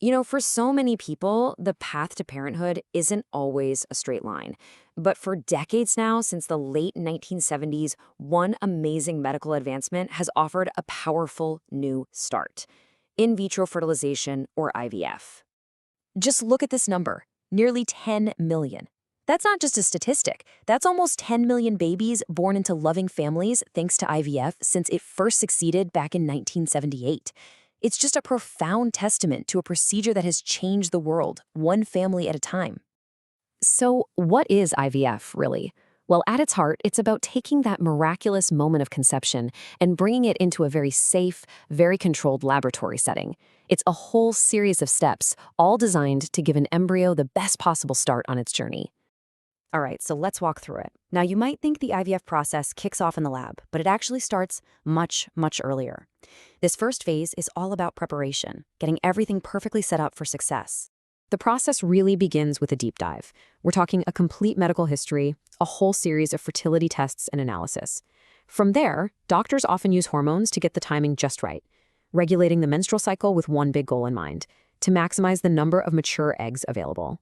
For so many people, the path to parenthood isn't always a straight line. But for decades now, since the late 1970s, one amazing medical advancement has offered a powerful new start: in vitro fertilization, or IVF. Just look at this number, nearly 10 million. That's not just a statistic. That's almost 10 million babies born into loving families thanks to IVF since it first succeeded back in 1978. It's just a profound testament to a procedure that has changed the world, one family at a time. So, what is IVF, really? Well, at its heart, it's about taking that miraculous moment of conception and bringing it into a very safe, very controlled laboratory setting. It's a whole series of steps, all designed to give an embryo the best possible start on its journey. All right, so let's walk through it. Now, you might think the IVF process kicks off in the lab, but it actually starts much, much earlier. This first phase is all about preparation, getting everything perfectly set up for success. The process really begins with a deep dive. We're talking a complete medical history, a whole series of fertility tests and analysis. From there, doctors often use hormones to get the timing just right, regulating the menstrual cycle with one big goal in mind: to maximize the number of mature eggs available.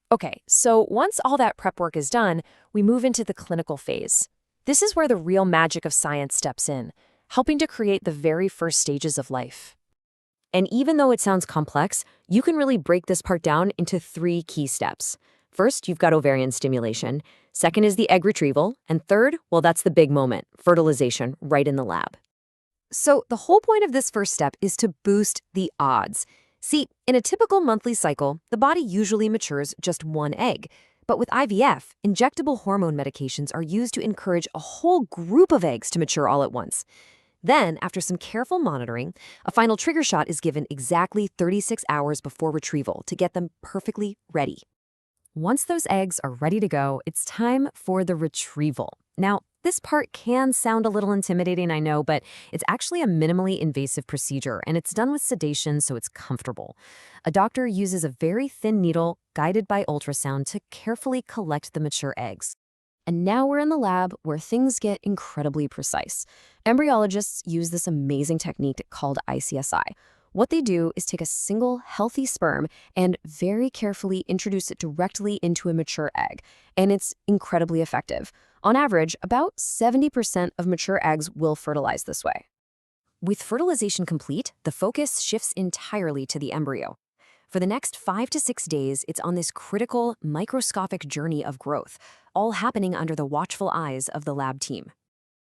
Okay, so once all that prep work is done, we move into the clinical phase. This is where the real magic of science steps in, helping to create the very first stages of life. And even though it sounds complex, you can really break this part down into 3 key steps. First, you've got ovarian stimulation. Second is the egg retrieval. And third, well, that's the big moment, fertilization, right in the lab. So the whole point of this first step is to boost the odds. See, in a typical monthly cycle, the body usually matures just 1 egg. But with IVF, injectable hormone medications are used to encourage a whole group of eggs to mature all at once. Then, after some careful monitoring, a final trigger shot is given exactly 36 hours before retrieval to get them perfectly ready. Once those eggs are ready to go, it's time for the retrieval. Now, this part can sound a little intimidating, I know, but it's actually a minimally invasive procedure, and it's done with sedation so it's comfortable. A doctor uses a very thin needle guided by ultrasound to carefully collect the mature eggs. And now we're in the lab where things get incredibly precise. Embryologists use this amazing technique called ICSI. What they do is take a single healthy sperm and very carefully introduce it directly into a mature egg. And it's incredibly effective. On average, about 70% of mature eggs will fertilize this way. With fertilization complete, the focus shifts entirely to the embryo. For the next 5 to 6 days, it's on this critical, microscopic journey of growth, all happening under the watchful eyes of the lab team.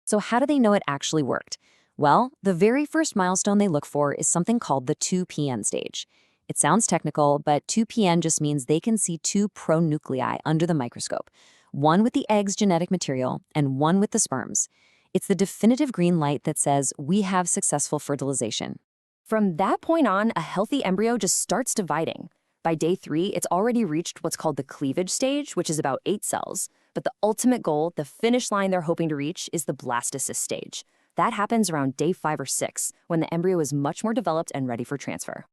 So how do they know it actually worked? Well, the very first milestone they look for is something called the 2PN stage. It sounds technical, but 2PN just means they can see 2 pronuclei under the microscope, one with the egg's genetic material and one with the sperms. It's the definitive green light that says we have successful fertilization. From that point on, a healthy embryo just starts dividing. By day 3, it's already reached what's called the cleavage stage, which is about 8 cells. But the ultimate goal, the finish line they're hoping to reach, is the blastocyst stage. That happens around day 5 or 6, when the embryo is much more developed and ready for transfer.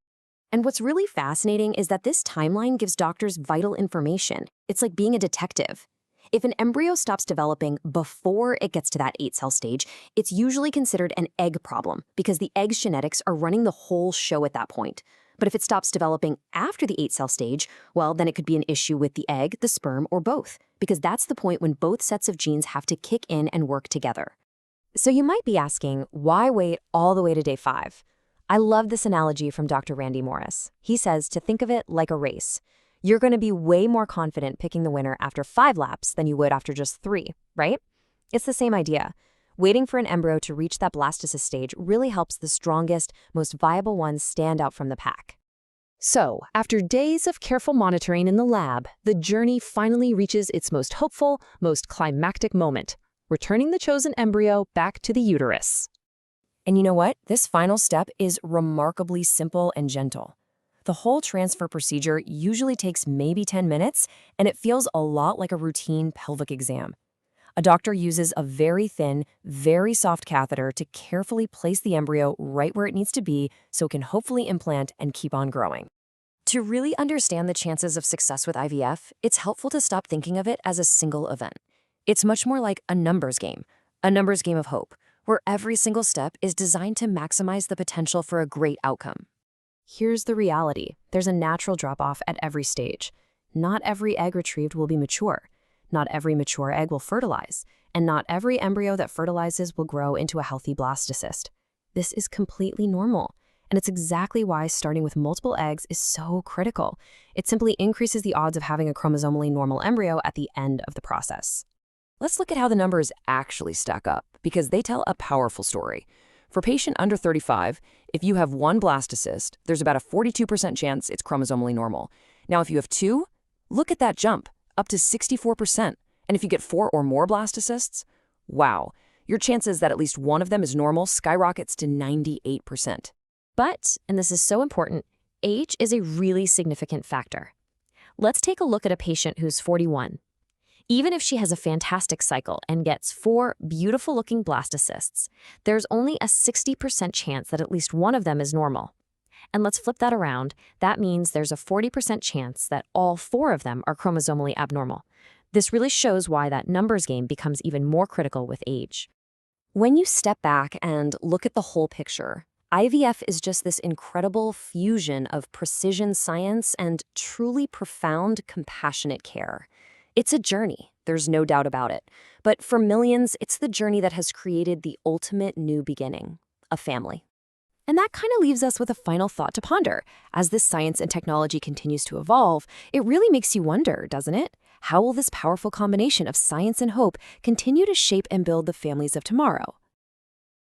And what's really fascinating is that this timeline gives doctors vital information. It's like being a detective. If an embryo stops developing before it gets to that 8-cell stage, it's usually considered an egg problem because the egg's genetics are running the whole show at that point. But if it stops developing after the 8-cell stage, well, then it could be an issue with the egg, the sperm, or both, because that's the point when both sets of genes have to kick in and work together. So you might be asking, why wait all the way to day 5? I love this analogy from Dr. Randy Morris. He says to think of it like a race. You're going to be way more confident picking the winner after 5 laps than you would after just 3, right? It's the same idea. Waiting for an embryo to reach that blastocyst stage really helps the strongest, most viable ones stand out from the pack. So, after days of careful monitoring in the lab, the journey finally reaches its most hopeful, most climactic moment, returning the chosen embryo back to the uterus. And you know what? This final step is remarkably simple and gentle. The whole transfer procedure usually takes maybe 10 minutes, and it feels a lot like a routine pelvic exam. A doctor uses a very thin, very soft catheter to carefully place the embryo right where it needs to be so it can hopefully implant and keep on growing. To really understand the chances of success with IVF, it's helpful to stop thinking of it as a single event. It's much more like a numbers game of hope, where every single step is designed to maximize the potential for a great outcome. Here's the reality. There's a natural drop-off at every stage. Not every egg retrieved will be mature. Not every mature egg will fertilize. And not every embryo that fertilizes will grow into a healthy blastocyst. This is completely normal. And it's exactly why starting with multiple eggs is so critical. It simply increases the odds of having a chromosomally normal embryo at the end of the process. Let's look at how the numbers actually stack up, because they tell a powerful story. For patient under 35, if you have one blastocyst, there's about a 42% chance it's chromosomally normal. Now, if you have two, look at that jump, up to 64%. And if you get 4 or more blastocysts, wow, your chances that at least one of them is normal skyrockets to 98%. But, and this is so important, age is a really significant factor. Let's take a look at a patient who's 41. Even if she has a fantastic cycle and gets 4 beautiful-looking blastocysts, there's only a 60% chance that at least one of them is normal. And let's flip that around. That means there's a 40% chance that all 4 of them are chromosomally abnormal. This really shows why that numbers game becomes even more critical with age. When you step back and look at the whole picture, IVF is just this incredible fusion of precision science and truly profound, compassionate care. It's a journey, there's no doubt about it. But for millions, it's the journey that has created the ultimate new beginning, a family. And that kind of leaves us with a final thought to ponder. As this science and technology continues to evolve, it really makes you wonder, doesn't it? How will this powerful combination of science and hope continue to shape and build the families of tomorrow?